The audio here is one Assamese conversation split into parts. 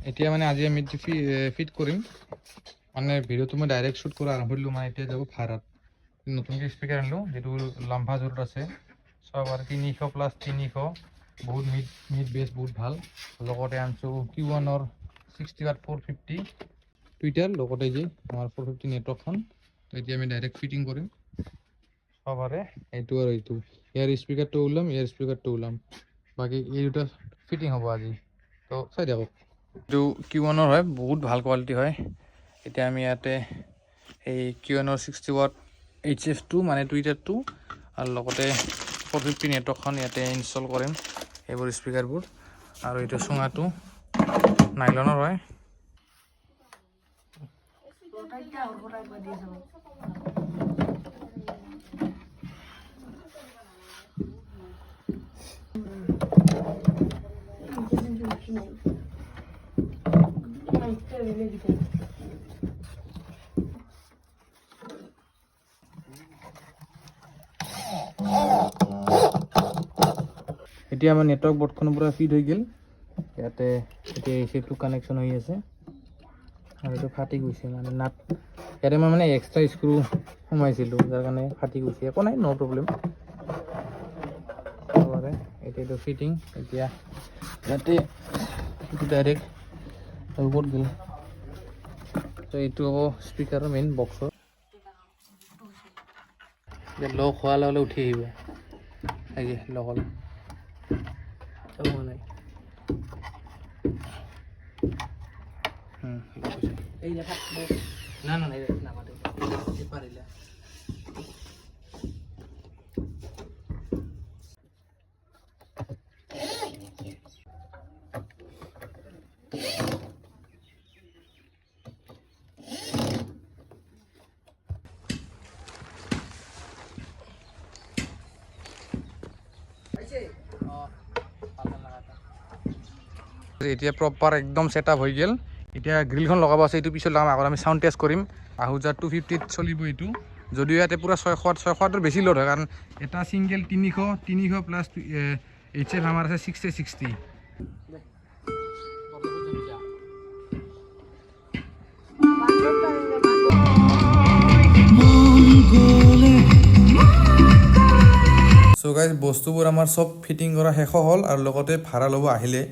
এতিয়া মানে আজি আমি ফিট কৰিম মানে ভিডিঅ'টো মই ডাইৰেক্ট শ্বুট কৰা আৰম্ভ কৰিলোঁ মানে এতিয়া যাব ভাড়াত নতুনকৈ স্পীকাৰ আনিলোঁ যিটো লাম্ভা জোৰত আছে চব আৰু 300 প্লাছ 300 বহুত মিড বেছ বহুত ভাল লগতে আনিছোঁ Q1ৰ 60 Watt 450 টুইটাৰ লগতে যে আমাৰ 450 নেটৱৰ্কখন তো এতিয়া আমি ডাইৰেক্ট ফিটিং কৰিম সবাৰে এইটো আৰু এইটো ইয়াৰ স্পীকাৰটো ওলাম ইয়াৰ স্পীকাৰটো ওলাম বাকী এই দুটা ফিটিং হ'ব আজি তো চাই দিয়ক এইটো Q1ৰ হয় বহুত ভাল কোৱালিটি হয় এতিয়া আমি ইয়াতে এই Q1ৰ 60 Watt HF2 মানে টুইটাৰটো আৰু লগতে 450 নেটৱৰ্কখন ইয়াতে ইনষ্টল কৰিম এইবোৰ স্পীকাৰবোৰ আৰু এইটো চুঙাটো নাইলনৰ হয় এতিয়া আমাৰ নেটৱৰ্ক বৰ্ডখনৰ পৰা ফিট হৈ গ'ল ইয়াতে এতিয়া HF2 কানেকশ্যন হৈ আছে আৰু এইটো ফাটি গৈছে মানে নাট ইয়াতে মই মানে এক্সট্ৰা স্ক্ৰু সোমাইছিলোঁ যাৰ কাৰণে ফাটি গৈছে একো নাই ন' প্ৰব্লেম এতিয়া এইটো ফিটিং এতিয়া ইয়াতে এইটো ডাইৰেক্ট ক'ত গ'ল তো এইটো হ'ব স্পীকাৰৰ মেইন বক্সৰ এতিয়া লগ হোৱাৰ লগে লগে উঠি আহিব আহি লগ হ'ল নাই না না না পাৰিলে এতিয়া প্ৰপাৰ একদম ছেটআপ হৈ গ'ল এতিয়া গ্ৰিলখন লগাব আছে এইটো পিছত লগাম আগত আমি চাউণ্ড টেষ্ট কৰিম আহুজাৰ 250ত চলিব এইটো যদিও ইয়াতে পূৰা 600ৰ বেছি লোড হয় কাৰণ এটা ছিংগেল 300 প্লাছ HF আমাৰ আছে 60 সো গাইজ বস্তুবোৰ আমাৰ চব ফিটিং কৰা শেষ হ'ল আৰু লগতে ভাড়া ল'ব আহিলে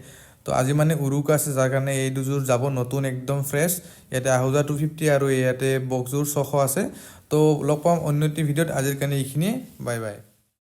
তো আজি মানে উৰুকা আছে যাৰ কাৰণে এই দুযোৰ যাব নতুন একদম ফ্ৰেছ ইয়াতে আহুজাৰ 250 আৰু ইয়াতে বক্সযোৰ 600 আছে তো লগ পাম অন্য এটি ভিডিঅ'ত আজিৰ কাৰণে এইখিনিয়ে বাই বাই